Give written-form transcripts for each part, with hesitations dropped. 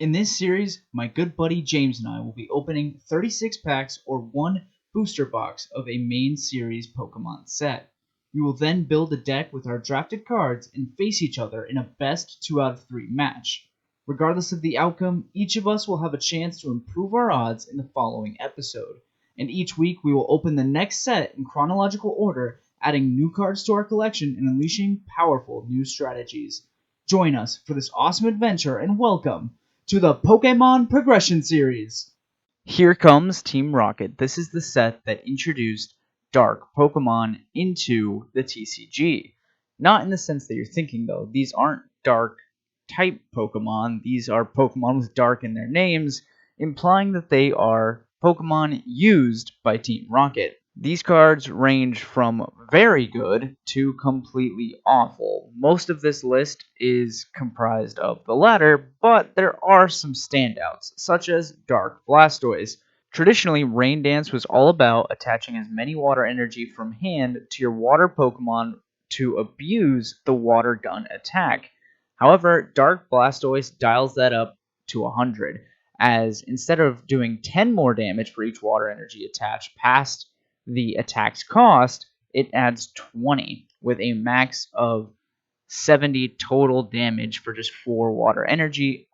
In this series, my good buddy James and I will be opening 36 packs or one booster box of a main series Pokemon set. We will then build a deck with our drafted cards and face each other in a best 2 out of 3 match. Regardless of the outcome, each of us will have a chance to improve our odds in the following episode. And each week we will open the next set in chronological order, adding new cards to our collection and unleashing powerful new strategies. Join us for this awesome adventure and welcome to the Pokémon Progression Series. Here comes Team Rocket. This is the set that introduced Dark Pokemon into the TCG. Not in the sense that you're thinking, though. These aren't Dark type Pokemon. These are Pokemon with Dark in their names, implying that they are Pokemon used by Team Rocket. These cards range from very good to completely awful. Most of this list is comprised of the latter, but there are some standouts, such as Dark Blastoise. Traditionally, Rain Dance was all about attaching as many water energy from hand to your water Pokemon to abuse the water gun attack. However, Dark Blastoise dials that up to 100, as instead of doing 10 more damage for each water energy attached past the attack's cost, it adds 20 with a max of 70 total damage for just 4 water energy.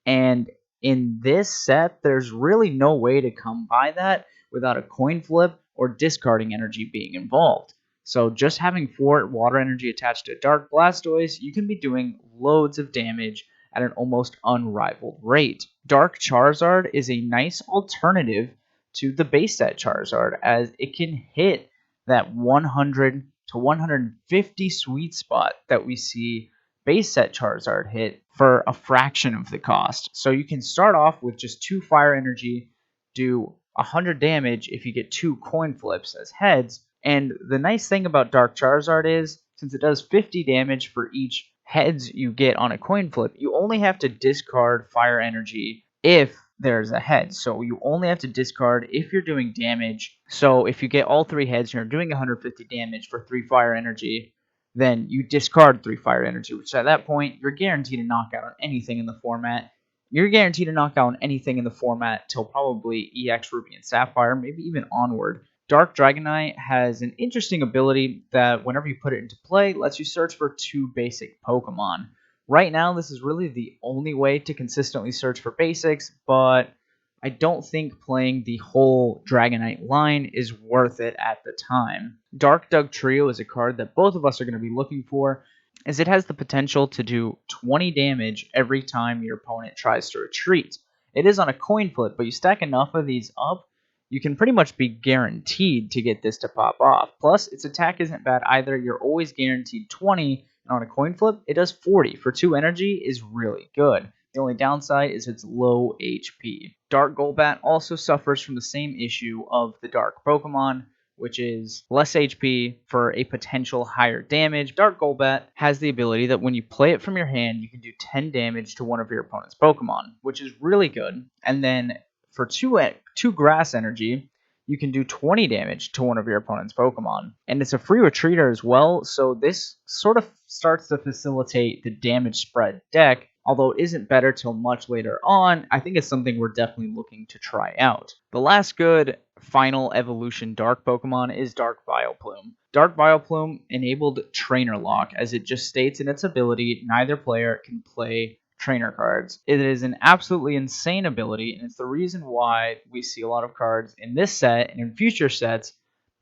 And in this set, there's really no way to come by that without a coin flip or discarding energy being involved. So just having 4 water energy attached to Dark Blastoise, you can be doing loads of damage at an almost unrivaled rate. Dark Charizard is a nice alternative to the base set Charizard, as it can hit that 100 to 150 sweet spot that we see base set Charizard hit for a fraction of the cost. So you can start off with just 2 fire energy, do 100 damage if you get 2 coin flips as heads. And the nice thing about Dark Charizard is, since it does 50 damage for each heads you get on a coin flip, you only have to discard fire energy if there's a head. So you only have to discard if you're doing damage. So if you get all 3 heads and you're doing 150 damage for 3 fire energy, then you discard 3 fire energy, which at that point, you're guaranteed to knock out on anything in the format. You're guaranteed to knock out on anything in the format till probably EX Ruby and Sapphire, maybe even onward. Dark Dragonite has an interesting ability that whenever you put it into play, lets you search for 2 basic Pokemon. Right now, this is really the only way to consistently search for basics, but I don't think playing the whole Dragonite line is worth it at the time. Dark Dugtrio is a card that both of us are going to be looking for, as it has the potential to do 20 damage every time your opponent tries to retreat. It is on a coin flip, but you stack enough of these up, you can pretty much be guaranteed to get this to pop off. Plus, its attack isn't bad either. You're always guaranteed 20, and on a coin flip, it does 40. For 2 energy is really good. The only downside is its low HP. Dark Golbat also suffers from the same issue of the Dark Pokemon, which is less HP for a potential higher damage. Dark Golbat has the ability that when you play it from your hand, you can do 10 damage to one of your opponent's Pokemon, which is really good. And then for 2 grass energy, you can do 20 damage to one of your opponent's Pokemon. And it's a free retreater as well, so this sort of starts to facilitate the damage spread deck. Although it isn't better till much later on, I think it's something we're definitely looking to try out. The last good final evolution Dark Pokemon is Dark Vileplume. Dark Vileplume enabled Trainer Lock, as it just states in its ability neither player can play trainer cards. It is an absolutely insane ability, and it's the reason why we see a lot of cards in this set and in future sets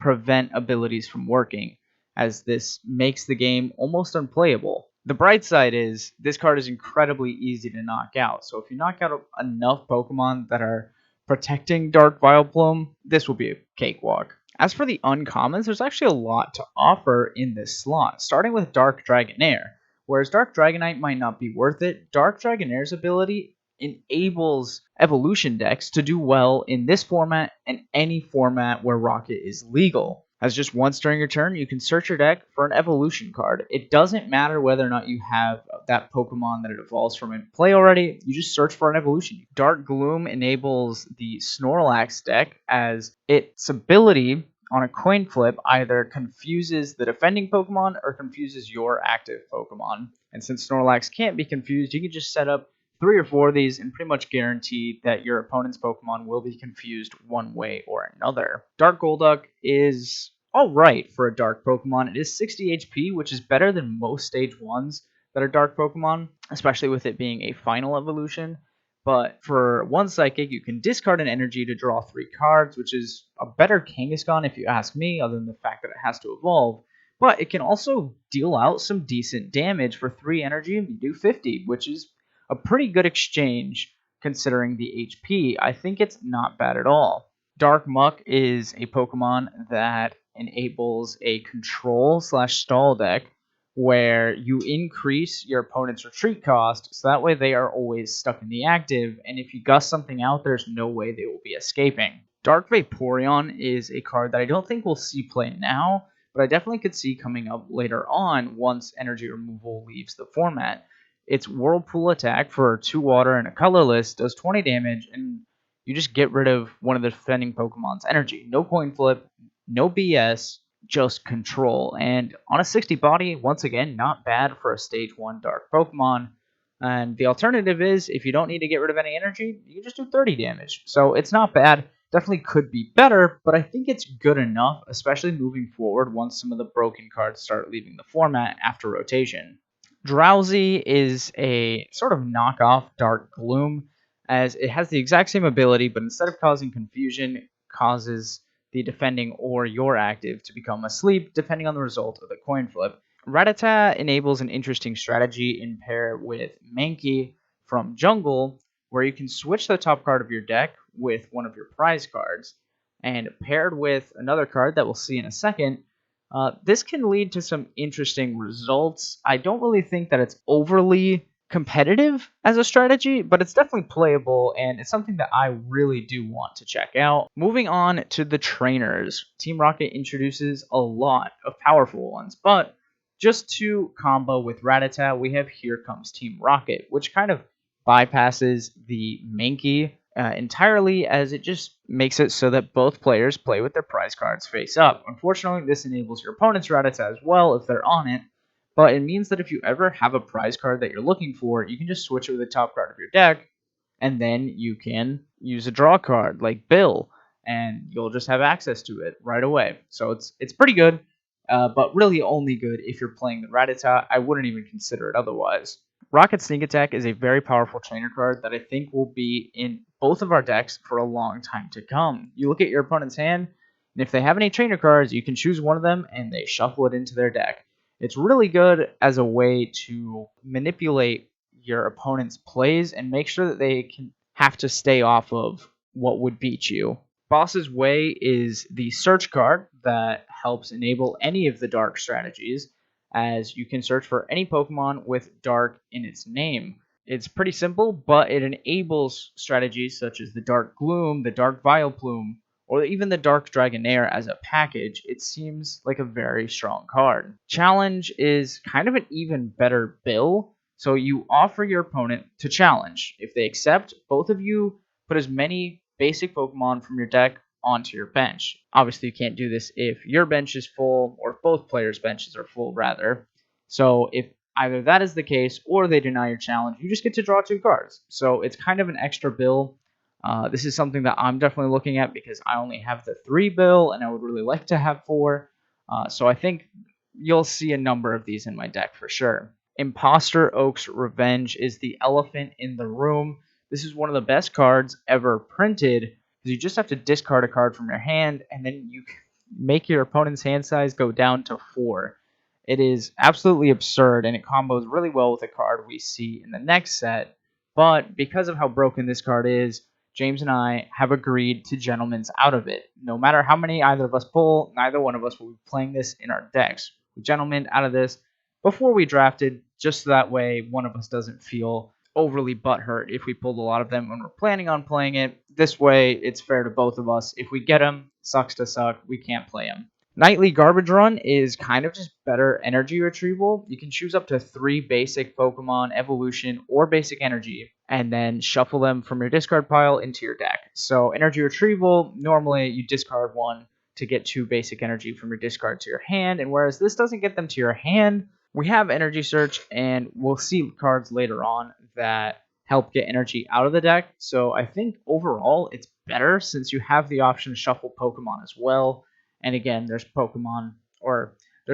prevent abilities from working, as this makes the game almost unplayable. The bright side is this card is incredibly easy to knock out, so if you knock out enough Pokemon that are protecting Dark Vileplume, this will be a cakewalk. As for the uncommons, there's actually a lot to offer in this slot, starting with Dark Dragonair. Whereas Dark Dragonite might not be worth it, Dark Dragonair's ability enables evolution decks to do well in this format and any format where Rocket is legal. As just once during your turn, you can search your deck for an evolution card. It doesn't matter whether or not you have that Pokemon that it evolves from in play already, you just search for an evolution. Dark Gloom enables the Snorlax deck, as its ability on a coin flip either confuses the defending Pokemon or confuses your active Pokemon. And since Snorlax can't be confused, you can just set up 3 or 4 of these and pretty much guarantee that your opponent's Pokemon will be confused one way or another. Dark Golduck is alright for a Dark Pokemon. It is 60 HP, which is better than most Stage 1s that are Dark Pokemon, especially with it being a final evolution. But for one Psychic, you can discard an energy to draw 3 cards, which is a better Kangaskhan if you ask me, other than the fact that it has to evolve. But it can also deal out some decent damage for 3 energy and you do 50, which is a pretty good exchange considering the HP. I think it's not bad at all. Dark Muck is a Pokemon that enables a control slash stall deck where you increase your opponent's retreat cost so that way they are always stuck in the active, and if you gust something out, there's no way they will be escaping. Dark Vaporeon is a card that I don't think we'll see play now, but I definitely could see coming up later on once energy removal leaves the format. Its Whirlpool attack for 2 water and a colorless does 20 damage, and you just get rid of one of the defending Pokemon's energy. No coin flip, no BS, just control. And on a 60 body, once again, not bad for a Stage 1 Dark Pokemon. And the alternative is, if you don't need to get rid of any energy, you can just do 30 damage. So it's not bad. Definitely could be better, but I think it's good enough, especially moving forward once some of the broken cards start leaving the format after rotation. Drowsy is a sort of knockoff Dark Gloom, as it has the exact same ability, but instead of causing confusion, it causes the defending or your active to become asleep, depending on the result of the coin flip. Rattata enables an interesting strategy in pair with Mankey from Jungle, where you can switch the top card of your deck with one of your prize cards, and paired with another card that we'll see in a second, this can lead to some interesting results. I don't really think that it's overly competitive as a strategy, but it's definitely playable, and it's something that I really do want to check out. Moving on to the trainers. Team Rocket introduces a lot of powerful ones, but just to combo with Rattata, we have Here Comes Team Rocket, which kind of bypasses the Mankey entirely, as it just makes it so that both players play with their prize cards face up. Unfortunately, this enables your opponent's Rattata as well if they're on it, but it means that if you ever have a prize card that you're looking for, you can just switch it with the top card of your deck, and then you can use a draw card like Bill, and you'll just have access to it right away. So it's pretty good, but really only good if you're playing the Rattata. I wouldn't even consider it otherwise. Rocket Sneak Attack is a very powerful trainer card that I think will be in both of our decks for a long time to come. You look at your opponent's hand, and if they have any trainer cards, you can choose one of them and they shuffle it into their deck. It's really good as a way to manipulate your opponent's plays and make sure that they can have to stay off of what would beat you. Boss's Way is the search card that helps enable any of the dark strategies, as you can search for any Pokemon with Dark in its name. It's pretty simple, but it enables strategies such as the Dark Gloom, the Dark Vileplume, or even the Dark Dragonair as a package. It seems like a very strong card. Challenge is kind of an even better bill, so you offer your opponent to challenge. If they accept, both of you put as many basic Pokemon from your deck onto your bench. Obviously, you can't do this if your bench is full, or if both players' benches are full, rather. So if either that is the case or they deny your challenge, you just get to draw 2 cards. So it's kind of an extra bill. This is something that I'm definitely looking at because I only have the 3 bill and I would really like to have 4. So I think you'll see a number of these in my deck for sure. Imposter Oak's Revenge is the elephant in the room. This is one of the best cards ever printed, because you just have to discard a card from your hand and then you make your opponent's hand size go down to 4. It is absolutely absurd, and it combos really well with a card we see in the next set. But because of how broken this card is, James and I have agreed to gentlemen's out of it. No matter how many either of us pull, neither one of us will be playing this in our decks. We gentlemen out of this before we drafted, just so that way one of us doesn't feel overly butthurt if we pulled a lot of them when we're planning on playing it. This way, it's fair to both of us. If we get them, sucks to suck, we can't play them. Nightly Garbage Run is kind of just better energy retrieval. You can choose up to 3 basic Pokemon, Evolution, or Basic Energy, and then shuffle them from your discard pile into your deck. So energy retrieval, normally you discard 1 to get 2 basic energy from your discard to your hand, and whereas this doesn't get them to your hand, we have Energy Search, and we'll see cards later on that help get energy out of the deck. So I think overall it's better since you have the option to shuffle Pokemon as well. And again, there's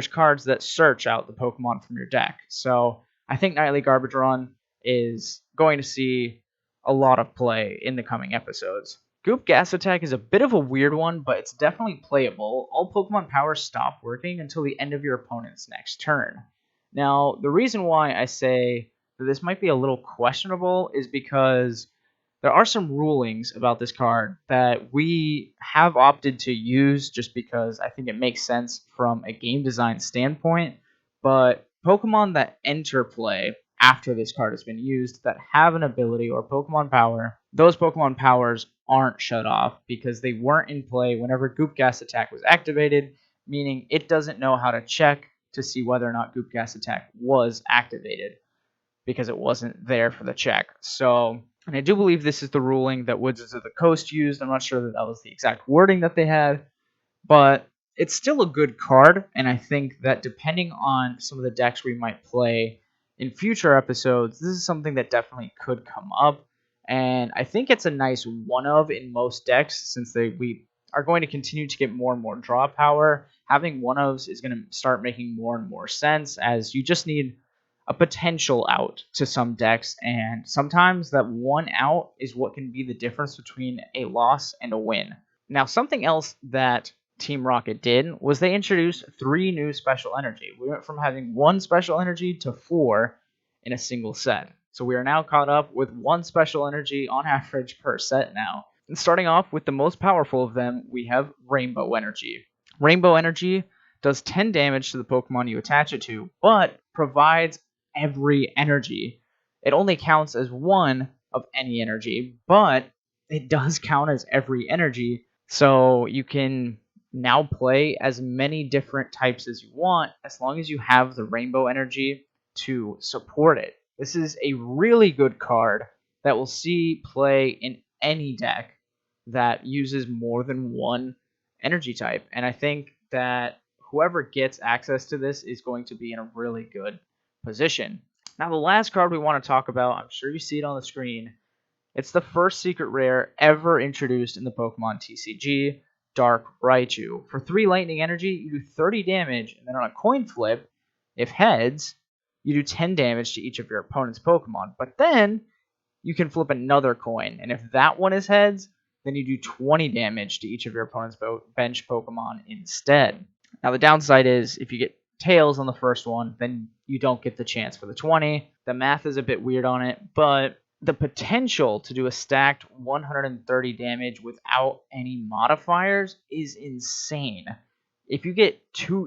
cards that search out the Pokemon from your deck. So I think Nightly Garbage Run is going to see a lot of play in the coming episodes. Goop Gas Attack is a bit of a weird one, but it's definitely playable. All Pokemon powers stop working until the end of your opponent's next turn. Now, the reason why I say that this might be a little questionable is because there are some rulings about this card that we have opted to use just because I think it makes sense from a game design standpoint. But Pokemon that enter play after this card has been used that have an ability or Pokemon power, those Pokemon powers aren't shut off because they weren't in play whenever Goop Gas Attack was activated, meaning it doesn't know how to check to see whether or not Goop Gas Attack was activated because it wasn't there for the check. So, and I do believe this is the ruling that Wizards of the Coast used. I'm not sure that that was the exact wording that they had, but it's still a good card, and I think that depending on some of the decks we might play in future episodes, this is something that definitely could come up, and I think it's a nice one-of in most decks since we are going to continue to get more and more draw power. Having one-ofs is going to start making more and more sense as you just need a potential out to some decks, and sometimes that one out is what can be the difference between a loss and a win. Now, something else that Team Rocket did was they introduced 3 new special energy. We went from having 1 special energy to 4 in a single set. So we are now caught up with 1 special energy on average per set now. And starting off with the most powerful of them, we have Rainbow Energy. Rainbow Energy does 10 damage to the Pokemon you attach it to, but provides every energy. It only counts as 1 of any energy, but it does count as every energy. So you can now play as many different types as you want as long as you have the Rainbow Energy to support it. This is a really good card that will see play in any deck that uses more than 1 energy type. And I think that whoever gets access to this is going to be in a really good position. Now, the last card we want to talk about, I'm sure you see it on the screen. It's the first secret rare ever introduced in the Pokemon TCG, Dark Raichu. For 3 lightning energy, you do 30 damage, and then on a coin flip, if heads, you do 10 damage to each of your opponent's Pokemon. But then, you can flip another coin, and if that one is heads, then you do 20 damage to each of your opponent's bench Pokemon instead. Now, the downside is, if you get tails on the first one, then you don't get the chance for the 20. The math is a bit weird on it, but the potential to do a stacked 130 damage without any modifiers is insane. If you get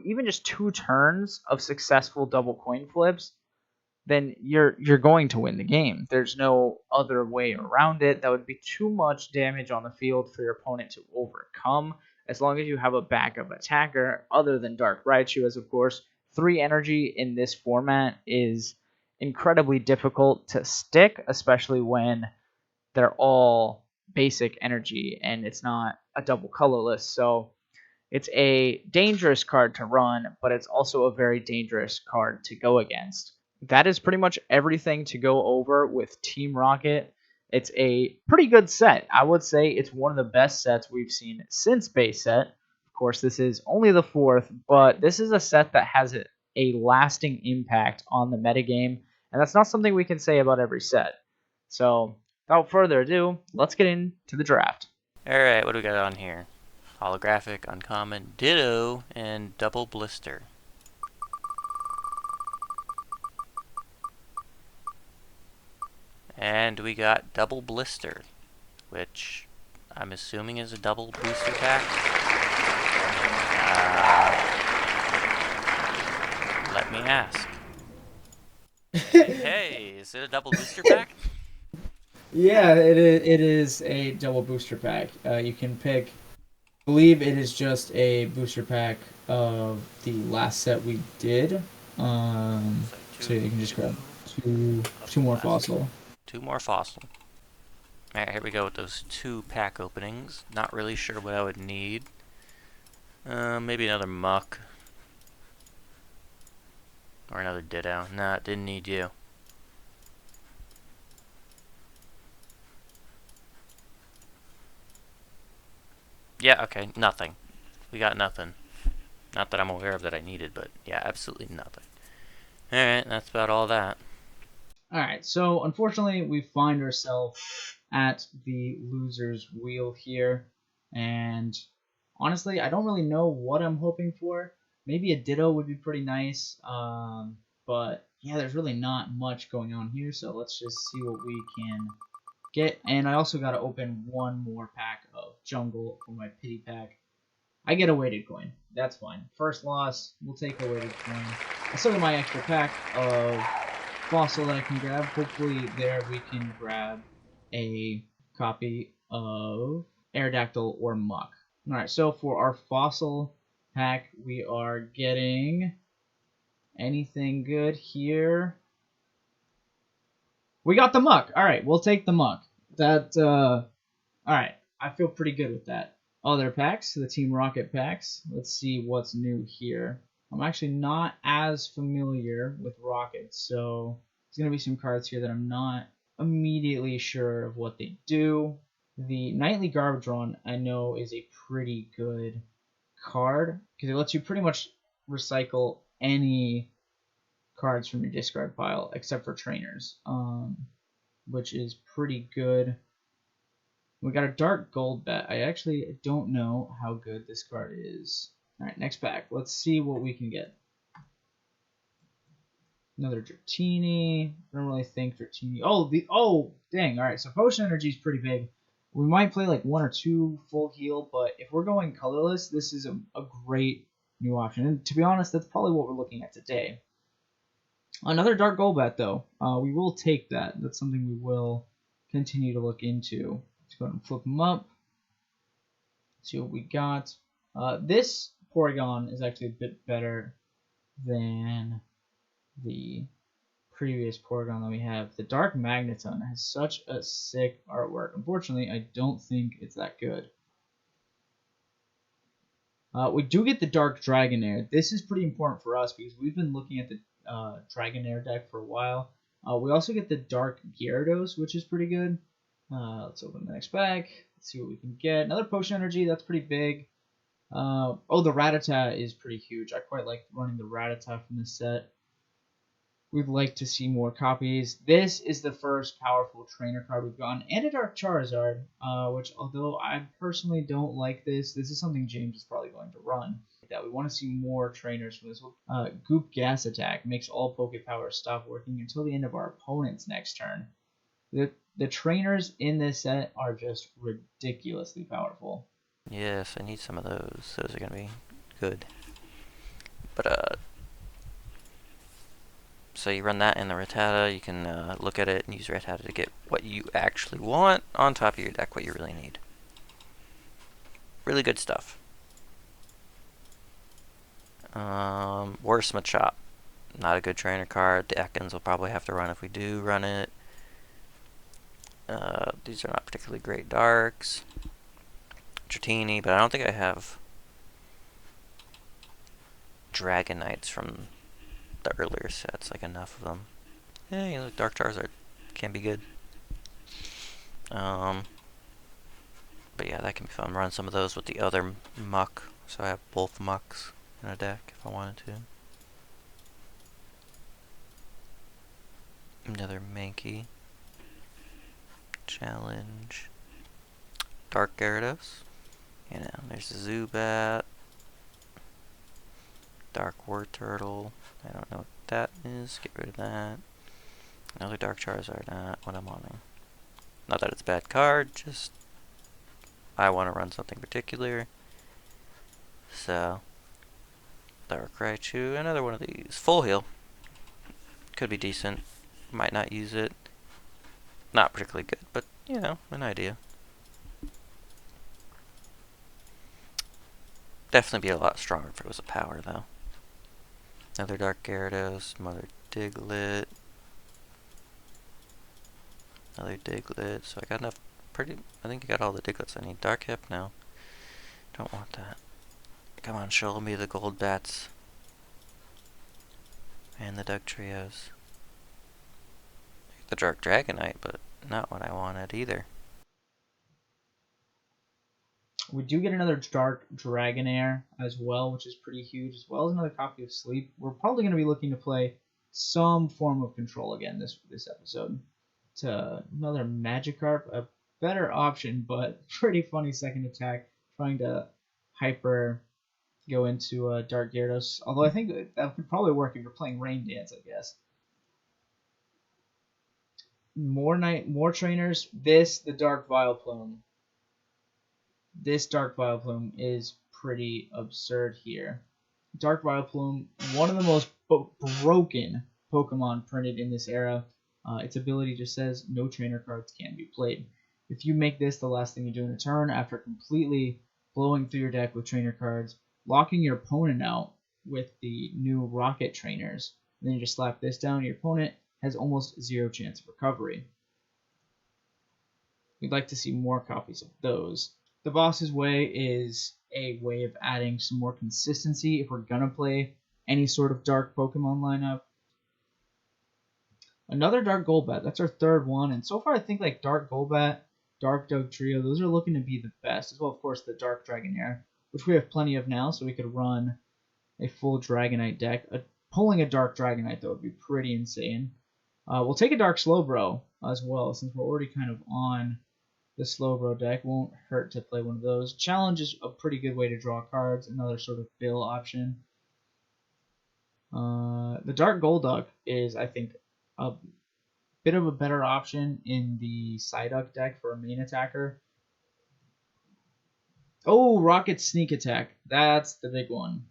even just 2 turns of successful double coin flips, then you're going to win the game. There's no other way around it. That would be too much damage on the field for your opponent to overcome. As long as you have a backup attacker other than Dark Raichu, as of course 3 energy in this format is incredibly difficult to stick, especially when they're all basic energy and it's not a double colorless. So it's a dangerous card to run, but it's also a very dangerous card to go against. That is pretty much everything to go over with Team Rocket. It's a pretty good set. I would say it's one of the best sets we've seen since base set. Of course, this is only the 4th, but this is a set that has a lasting impact on the metagame, and that's not something we can say about every set. So, without further ado, let's get into the draft. Alright, what do we got on here? Holographic, Uncommon, Ditto, and Double Blister. And we got Double Blister, which I'm assuming is a double booster pack. Let me ask. Hey, is it a double booster pack? Yeah, it is a double booster pack. You can pick, I believe it is just a booster pack of the last set we did. So you can just grab two more fossil. 2 more fossil. Alright, here we go with those 2 pack openings. Not really sure what I would need. Maybe another Muck. Or another Ditto. Nah, didn't need you. Yeah, okay, nothing. We got nothing. Not that I'm aware of that I needed, but yeah, absolutely nothing. Alright, that's about all that. Alright, so unfortunately we find ourselves at the loser's wheel here, and honestly, I don't really know what I'm hoping for. Maybe a Ditto would be pretty nice, but yeah, there's really not much going on here, so let's just see what we can get. And I also got to open one more pack of Jungle for my pity pack. I get a weighted coin. That's fine. First loss, we'll take a weighted coin. I still got my extra pack of Fossil that I can grab. Hopefully there we can grab a copy of Aerodactyl or Muck. Alright, so for our Fossil pack, we are getting anything good here. We got the Muck. Alright, we'll take the Muck. Alright, I feel pretty good with that. Other packs, the Team Rocket packs. Let's see what's new here. I'm actually not as familiar with Rockets, so there's going to be some cards here that I'm not immediately sure of what they do. The Nightly Garbage Run I know is a pretty good card because it lets you pretty much recycle any cards from your discard pile except for trainers, which is pretty good. We got a Dark Golbat. I actually don't know how good this card is. Alright, next pack. Let's see what we can get. Another Dratini. I don't really think Dratini. Oh, dang. Alright, so Potion Energy is pretty big. We might play like one or two full heal, but if we're going colorless, this is a great new option. And to be honest, that's probably what we're looking at today. Another Dark Golbat, though. We will take that. That's something we will continue to look into. Let's go ahead and flip them up. See what we got. This Porygon is actually a bit better than the previous Porygon that we have. The Dark Magneton has such a sick artwork. Unfortunately, I don't think it's that good. We do get the Dark Dragonair. This is pretty important for us because we've been looking at the Dragonair deck for a while. We also get the Dark Gyarados, which is pretty good. Let's open the next pack. Let's see what we can get. Another Potion Energy. That's pretty big. The Rattata is pretty huge. I quite like running the Rattata from this set. We'd like to see more copies. This is the first powerful trainer card we've gotten, and a Dark Charizard, which although I personally don't like this is something James is probably going to run. That we want to see more trainers from this one. Goop Gas Attack makes all Poke Powers stop working until the end of our opponent's next turn. The trainers in this set are just ridiculously powerful. Yes, I need some of those. Those are gonna be good. But so you run that in the Rattata, you can look at it and use Rattata to get what you actually want on top of your deck, what you really need. Really good stuff. Worse Machop. Not a good trainer card. The Ekans will probably have to run if we do run it. These are not particularly great darks. Dratini, but I don't think I have Dragonites from the earlier sets, like enough of them. Yeah, you know, Dark Charizard can be good. But yeah, that can be fun. Run some of those with the other Muck, so I have both Mucks in a deck if I wanted to. Another Mankey. Challenge. Dark Gyarados. You know, there's the Zubat. Dark War Turtle. I don't know what that is. Get rid of that. Another Dark Charizard. Not what I'm wanting. Not that it's a bad card, just I want to run something particular. So, Dark Raichu. Another one of these. Full heal. Could be decent. Might not use it. Not particularly good, but, you know, an idea. Definitely be a lot stronger if it was a power, though. Another Dark Gyarados, Mother Diglett. Another Diglett. So I got enough I think I got all the Diglets I need. Dark Hip? No. Don't want that. Come on, show me the gold bats. And the Doug Trios. The Dark Dragonite, but not what I wanted either. We do get another Dark Dragonair as well, which is pretty huge, as well as another copy of Sleep. We're probably going to be looking to play some form of control again this episode. To another Magikarp, a better option, but pretty funny second attack, trying to hyper go into Dark Gyarados. Although I think that would probably work if you're playing Rain Dance, I guess. More trainers. The Dark Vileplume. This Dark Vileplume is pretty absurd here. Dark Vileplume, one of the most broken Pokemon printed in this era. Its ability just says no trainer cards can be played. If you make this the last thing you do in a turn after completely blowing through your deck with trainer cards, locking your opponent out with the new Rocket trainers, and then you just slap this down, your opponent has almost zero chance of recovery. We'd like to see more copies of those. The Boss's Way is a way of adding some more consistency if we're gonna play any sort of dark Pokemon lineup. Another Dark Golbat, that's our third one, and so far I think like Dark Golbat, Dark Dugtrio, those are looking to be the best, as well of course the Dark Dragonair, which we have plenty of now, so we could run a full Dragonite deck. Pulling a Dark Dragonite though would be pretty insane. We'll take a Dark Slowbro as well, since we're already kind of on the Slowbro deck. Won't hurt to play one of those. Challenge is a pretty good way to draw cards, another sort of bill option. The Dark Golduck is, I think, a bit of a better option in the Psyduck deck for a main attacker. Oh, Rocket Sneak Attack. That's the big one.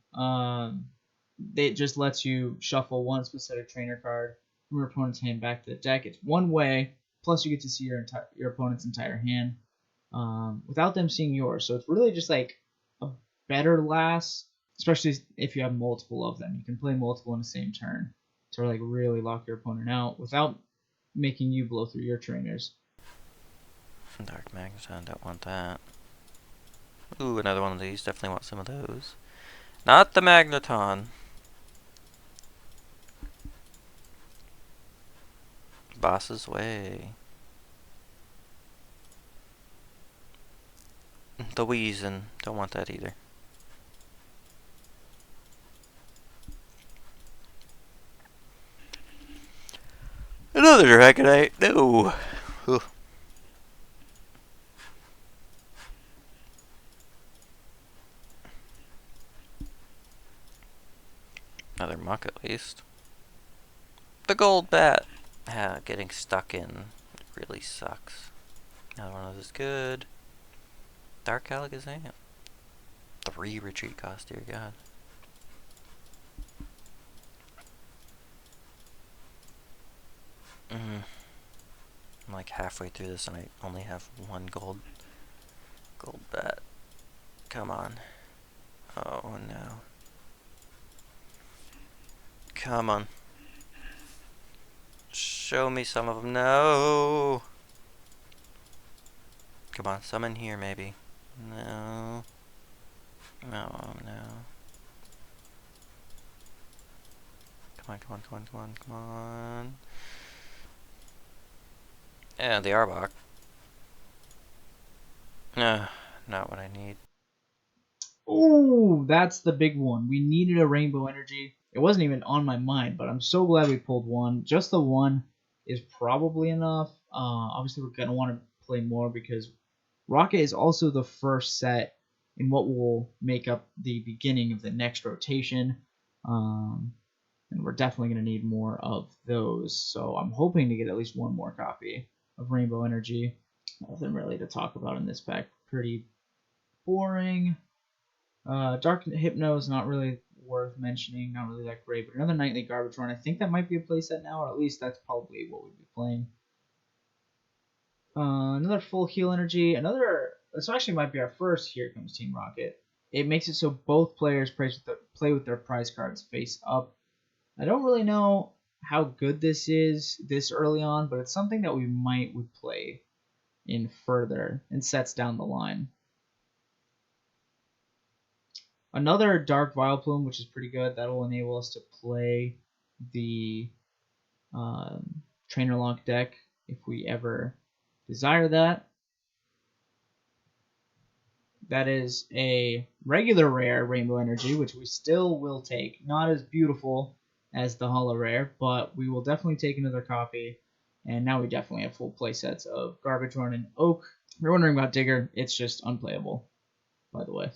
It just lets you shuffle one specific trainer card from your opponent's hand back to the deck. It's one way, plus you get to see your opponent's entire hand without them seeing yours. So it's really just like a better last, especially if you have multiple of them. You can play multiple in the same turn to like really lock your opponent out without making you blow through your trainers. Dark Magneton, don't want that. Ooh, another one of these. Definitely want some of those. Not the Magneton. Boss's Way. The Weezin. Don't want that either. Another Dragonite. No. Ugh. Another Muck at least. The Gold Bat. Getting stuck in really sucks. Another one of those is good. Dark Alakazam. 3 retreat cost, dear God. I'm like halfway through this and I only have one gold bat. Come on. Oh no. Come on. Show me some of them. No. Come on, some in here maybe. No. No, no. Come on, come on, come on, come on, come on. And the Arbok. Not what I need. Ooh, that's the big one. We needed a Rainbow Energy. It wasn't even on my mind, but I'm so glad we pulled one. Just the one is probably enough. Obviously, we're going to want to play more because Rocket is also the first set in what will make up the beginning of the next rotation. And we're definitely going to need more of those. So I'm hoping to get at least one more copy of Rainbow Energy. Nothing really to talk about in this pack. Pretty boring. Dark Hypno is not really worth mentioning, not really that great, but another Nightly Garbage Run. I think that might be a playset now, or at least that's probably what we'd be playing. Another Full Heal Energy. This actually might be our first Here Comes Team Rocket. It makes it so both players play with their prize cards face up. I don't really know how good this is this early on, but it's something that we would play in further and sets down the line. Another Dark Vileplume, which is pretty good. That'll enable us to play the Trainer Lock deck if we ever desire that. That is a regular rare Rainbow Energy, which we still will take. Not as beautiful as the Holo Rare, but we will definitely take another copy. And now we definitely have full playsets of Garbage Horn and Oak. If you're wondering about Digger, it's just unplayable, by the way.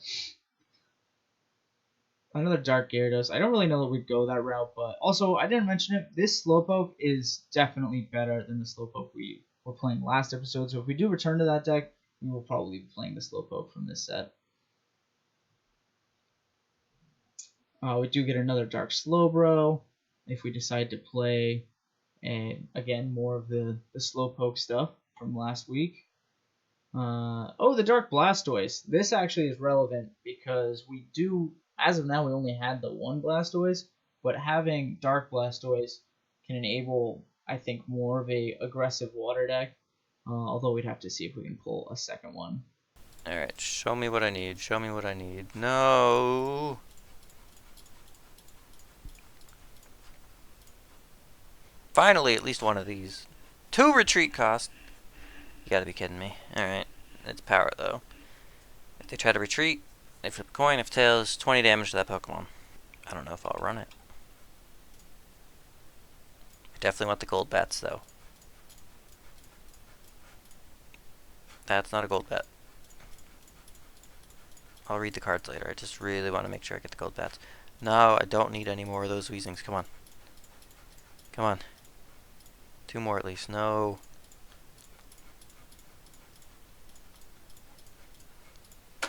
Another Dark Gyarados. I don't really know that we'd go that route, but also, I didn't mention it. This Slowpoke is definitely better than the Slowpoke we were playing last episode. So if we do return to that deck, we will probably be playing the Slowpoke from this set. We do get another Dark Slowbro if we decide to play, and again, more of the Slowpoke stuff from last week. The Dark Blastoise. This actually is relevant because we do, as of now, we only had the one Blastoise, but having Dark Blastoise can enable, I think, more of a aggressive water deck, although we'd have to see if we can pull a second one. Alright, show me what I need. Show me what I need. No! Finally, at least one of these. 2 retreat cost. You gotta be kidding me. Alright, it's power though. If they try to retreat, they flip a coin. If tails, 20 damage to that Pokemon. I don't know if I'll run it. I definitely want the gold bats though. That's not a gold bat. I'll read the cards later. I just really want to make sure I get the gold bats. No, I don't need any more of those Weezings. Come on. Come on. 2 more at least. No.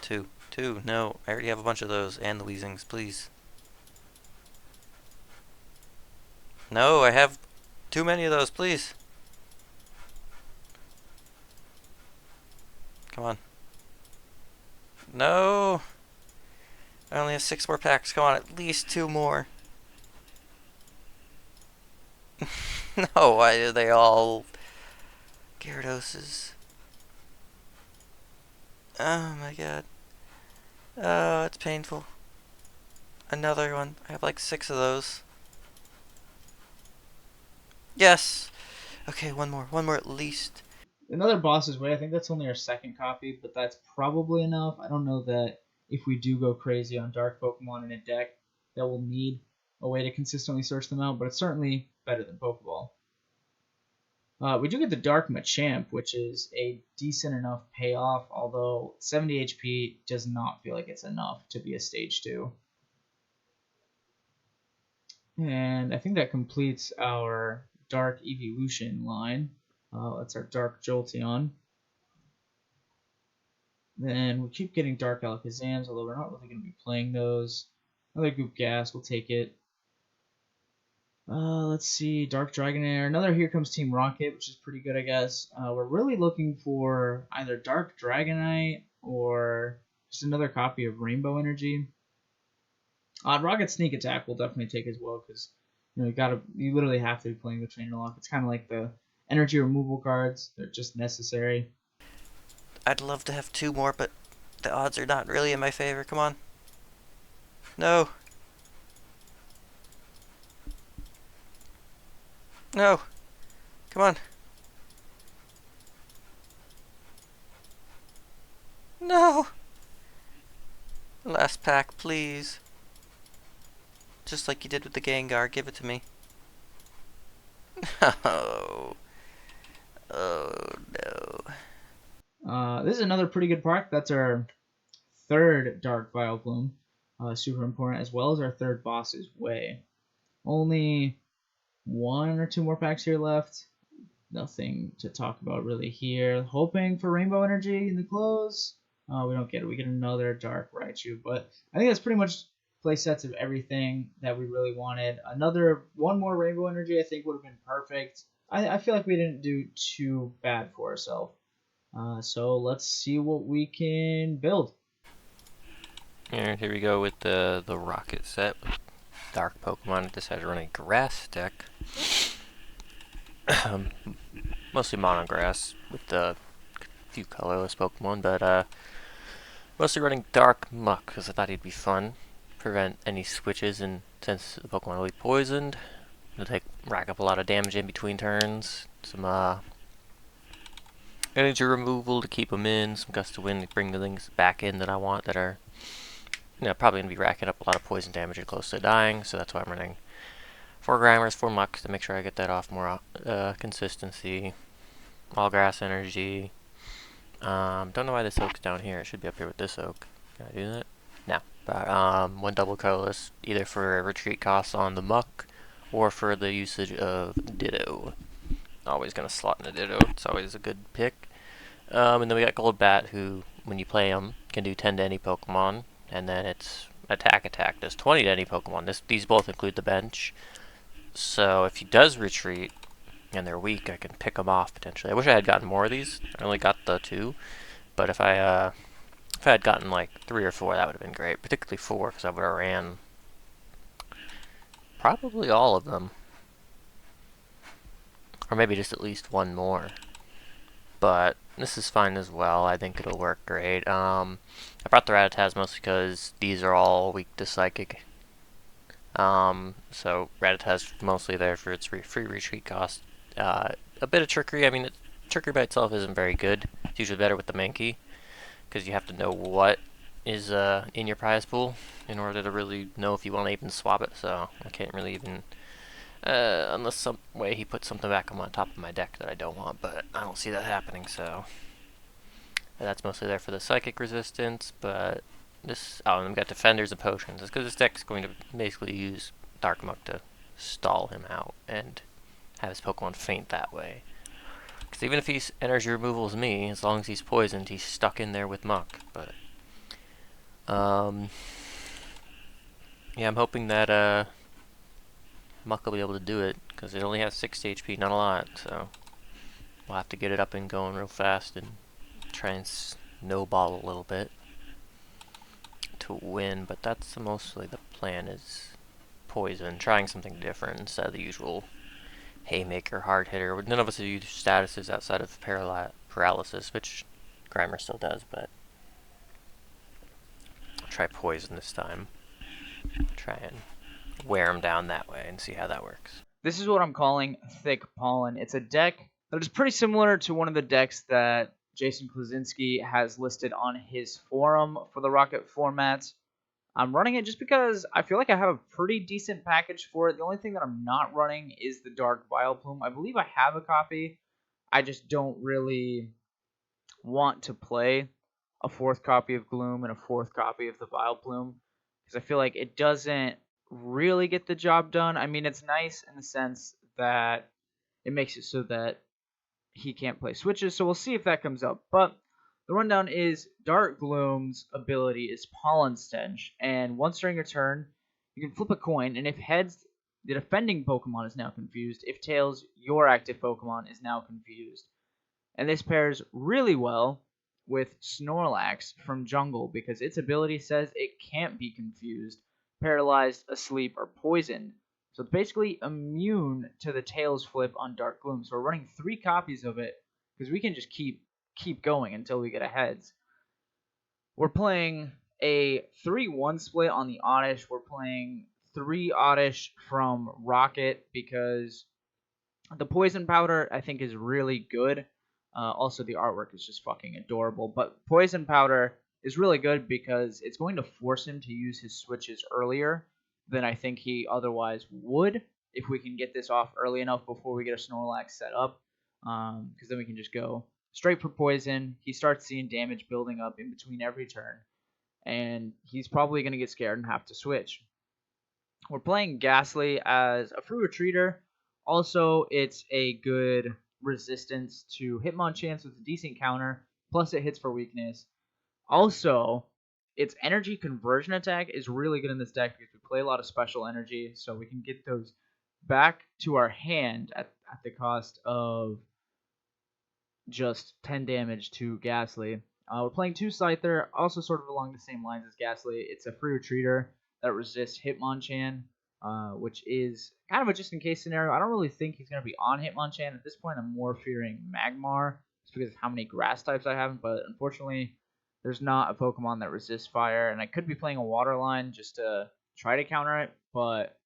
2. No. I already have a bunch of those and the Weezings. Please. No, I have too many of those. Please. Come on. No. I only have 6 more packs. Come on, at least 2 more. No, why are they all Gyarados? Oh my god. Oh, it's painful. Another one. I have like 6 of those. Yes! Okay, one more at least. Another Boss's Way. I think that's only our second copy, but that's probably enough. I don't know that if we do go crazy on Dark Pokemon in a deck, that we'll need a way to consistently search them out, but it's certainly better than Pokeball. We do get the Dark Machamp, which is a decent enough payoff, although 70 HP does not feel like it's enough to be a Stage 2. And I think that completes our Dark Evolution line. That's our Dark Jolteon. Then we keep getting Dark Alakazams, although we're not really going to be playing those. Another Goop Gas, we'll take it. Let's see, Dark Dragonair. Another Here Comes Team Rocket, which is pretty good, I guess. We're really looking for either Dark Dragonite or just another copy of Rainbow Energy. Rocket Sneak Attack we'll definitely take as well, because you literally have to be playing the Trainer Lock. It's kind of like the energy removal cards. They're just necessary. I'd love to have 2 more, but the odds are not really in my favor. Come on. No. No. Come on. No. Last pack, please. Just like you did with the Gengar. Give it to me. Oh. Oh, no. This is another pretty good pack. That's our third Dark Vileplume. Super important, as well as our third Boss's Way. Only 1 or 2 more packs here left. Nothing to talk about really here. Hoping for Rainbow Energy in the close. We don't get it. We get another Dark Raichu. But I think that's pretty much play sets of everything that we really wanted. One more Rainbow Energy I think would have been perfect. I feel like we didn't do too bad for ourselves. So let's see what we can build. Alright, here we go with the Rocket set. Dark Pokemon. I decided to run a grass deck. Mostly mono grass with a few colorless Pokemon, but mostly running Dark Muck because I thought he'd be fun. Prevent any switches, and since the Pokemon will be poisoned, it'll rack up a lot of damage in between turns. Some energy removal to keep them in, some gust of wind to bring the things back in that I want that are, probably going to be racking up a lot of poison damage and close to dying, so that's why I'm running 4 Grammars, 4 Muck to make sure I get that off more consistency. All grass energy. Don't know why this oak's down here. It should be up here with this oak. Can I do that? No. But, 1 double colorless, either for retreat costs on the Muck or for the usage of Ditto. Always going to slot in a Ditto. It's always a good pick. And then we got Gold Bat, who, when you play him, can do 10 to any Pokemon. And then it's attack, does 20 to any Pokemon. These both include the bench. So if he does retreat, and they're weak, I can pick them off potentially. I wish I had gotten more of these. I only got the 2. But if I had gotten like 3 or 4, that would have been great. Particularly 4, because I would have ran probably all of them. Or maybe just at least 1 more. But this is fine as well. I think it'll work great. I brought the Rattatas mostly because these are all weak to Psychic. So Rattatas mostly there for its free retreat cost. A bit of Trickery. I mean, Trickery by itself isn't very good. It's usually better with the Mankey, because you have to know what is in your prize pool in order to really know if you want to even swap it. So I can't really even, unless some way he puts something back on top of my deck that I don't want, but I don't see that happening. So that's mostly there for the Psychic resistance. But this, and then we got Defenders and Potions. It's because this deck's going to basically use Dark Muck to stall him out and have his Pokemon faint that way. Because even if he's energy removals me, as long as he's poisoned, he's stuck in there with Muck. But yeah, I'm hoping that Muck will be able to do it, because it only has 60 HP, not a lot. So we'll have to get it up and going real fast and try and snowball a little bit to win. But that's mostly the plan, is poison, trying something different instead of the usual Haymaker, Hard Hitter. None of us have used statuses outside of Paralysis, which Grimer still does, but I'll try Poison this time. Try and wear him down that way and see how that works. This is what I'm calling Thick Pollen. It's a deck that is pretty similar to one of the decks that Jason Kluzinski has listed on his forum for the Rocket format. I'm running it just because I feel like I have a pretty decent package for it. The only thing that I'm not running is the Dark Vileplume. I believe I have a copy. I just don't really want to play a 4th copy of Gloom and a 4th copy of the Vileplume, because I feel like it doesn't really get the job done. I mean, it's nice in the sense that it makes it so that he can't play switches, so we'll see if that comes up. But the rundown is Dark Gloom's ability is Pollen Stench, and once during your turn, you can flip a coin, and if heads, the defending Pokemon is now confused. If tails, your active Pokemon is now confused. And this pairs really well with Snorlax from Jungle, because its ability says it can't be confused, paralyzed, asleep, or poisoned. So it's basically immune to the Tails flip on Dark Gloom. So we're running 3 copies of it, because we can just keep going until we get a heads. We're playing a 3-1 split on the Oddish. We're playing 3 Oddish from Rocket, because the Poison Powder, I think, is really good. Also, the artwork is just fucking adorable. But Poison Powder is really good because it's going to force him to use his switches earlier than I think he otherwise would, if we can get this off early enough before we get a Snorlax set up. Because then we can just go straight for Poison. He starts seeing damage building up in between every turn, and he's probably going to get scared and have to switch. We're playing Ghastly as a free retreater. Also, it's a good resistance to Hitmonchan, so it's a decent counter. Plus, it hits for weakness. Also, its energy conversion attack is really good in this deck because we play a lot of special energy, so we can get those back to our hand at the cost of just 10 damage to Ghastly. We're playing 2 Scyther, also sort of along the same lines as Ghastly. It's a free retreater that resists Hitmonchan, which is kind of a just-in-case scenario. I don't really think he's going to be on Hitmonchan. At this point, I'm more fearing Magmar, just because of how many grass types I have, but unfortunately, there's not a Pokemon that resists fire, and I could be playing a Water Line just to try to counter it, but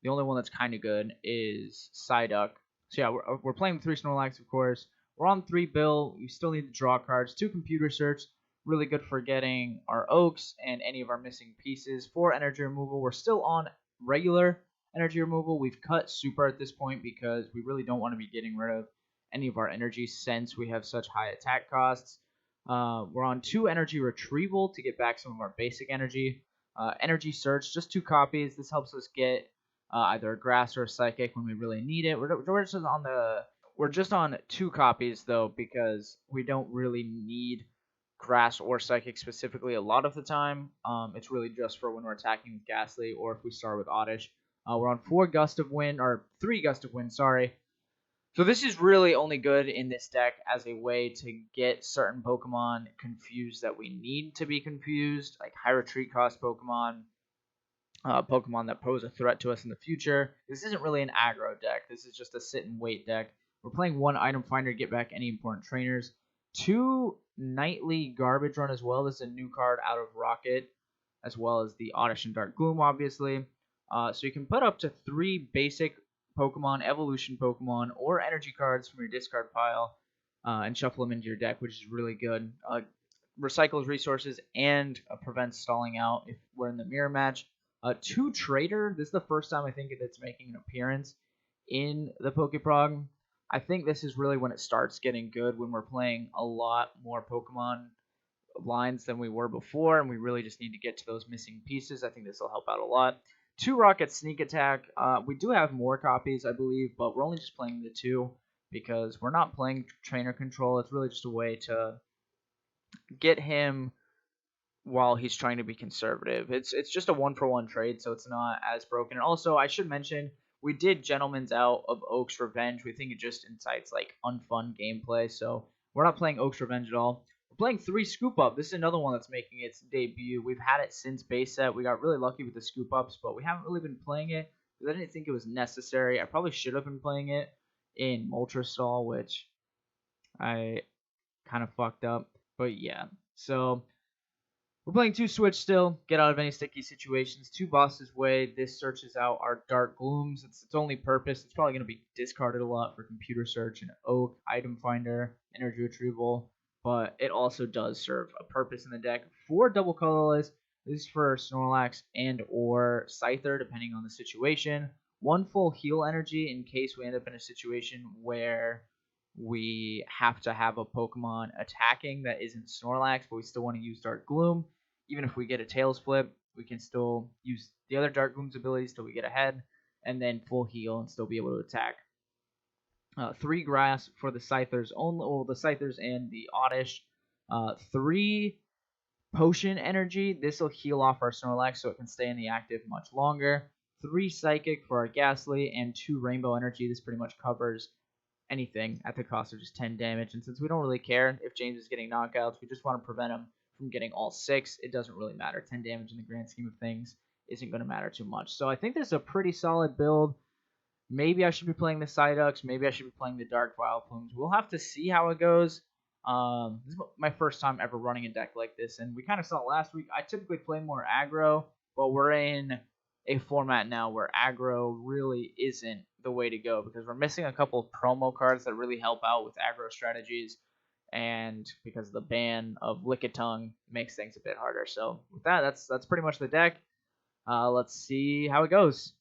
the only one that's kind of good is Psyduck. So yeah, we're playing 3 Snorlax, of course. We're on 3 bill. We still need to draw cards. 2 computer search. Really good for getting our oaks and any of our missing pieces. 4 energy removal. We're still on regular energy removal. We've cut super at this point because we really don't want to be getting rid of any of our energy since we have such high attack costs. We're on 2 energy retrieval to get back some of our basic energy. Energy search, just 2 copies. This helps us get either a grass or a psychic when we really need it. We're just on 2 copies though because we don't really need grass or psychic specifically a lot of the time. It's really just for when we're attacking with Ghastly or if we start with Oddish. We're on 4 Gust of Wind, or 3 Gust of Wind, sorry. So this is really only good in this deck as a way to get certain Pokemon confused that we need to be confused, like high retreat cost Pokemon, Pokemon that pose a threat to us in the future. This isn't really an aggro deck. This is just a sit and wait deck. We're playing 1 Item Finder to get back any important trainers. 2 Nightly Garbage Run as well. This is a new card out of Rocket, as well as the Oddish and Dark Gloom, obviously. So you can put up to 3 basic Pokemon, evolution Pokemon, or energy cards from your discard pile and shuffle them into your deck, which is really good. Recycles resources and prevents stalling out if we're in the mirror match. 2 Trader. This is the first time I think it's making an appearance in the Pokeprog. I think this is really when it starts getting good, when we're playing a lot more Pokemon lines than we were before, and we really just need to get to those missing pieces. I think this will help out a lot. 2 Rocket Sneak Attack. We do have more copies, I believe, but we're only just playing the 2 because we're not playing Trainer Control. It's really just a way to get him while he's trying to be conservative. It's just a 1-for-1 trade, so it's not as broken. And also, I should mention, we did Gentleman's Out of Oak's Revenge. We think it just incites like unfun gameplay, so we're not playing Oak's Revenge at all. We're playing 3 Scoop Up. This is another one that's making its debut. We've had it since base set. We got really lucky with the Scoop Ups, but we haven't really been playing it because I didn't think it was necessary. I probably should have been playing it in Moltres, which I kind of fucked up. But yeah, so we're playing 2 Switch still. Get out of any sticky situations. 2 Boss's Way. This searches out our Dark Glooms. It's its only purpose. It's probably going to be discarded a lot for Computer Search and Oak, Item Finder, Energy Retrieval. But it also does serve a purpose in the deck. 4 Double Colorless. This is for Snorlax and or Scyther, depending on the situation. 1 Full Heal Energy in case we end up in a situation where we have to have a Pokemon attacking that isn't Snorlax, but we still want to use Dark Gloom. Even if we get a Tails Flip, we can still use the other Dark Gloom's abilities till we get ahead, and then full heal and still be able to attack. 3 Grass for the Scythers, the Scythers and the Oddish. 3 Potion Energy. This will heal off our Snorlax so it can stay in the active much longer. 3 Psychic for our Ghastly, and 2 Rainbow Energy. This pretty much covers anything at the cost of just 10 damage. And since we don't really care if James is getting knockouts, we just want to prevent him from getting all 6. It doesn't really matter. 10 damage in the grand scheme of things isn't going to matter too much. So I think this is a pretty solid build. Maybe I should be playing the Psyducks. Maybe I should be playing the Dark Vileplumes. We'll have to see how it goes. This is my first time ever running a deck like this, and we kind of saw it last week. I typically play more aggro, but we're in a format now where aggro really isn't the way to go because we're missing a couple of promo cards that really help out with aggro strategies, and because the ban of Lickitung makes things a bit harder. So with that, that's pretty much the deck. Let's see how it goes.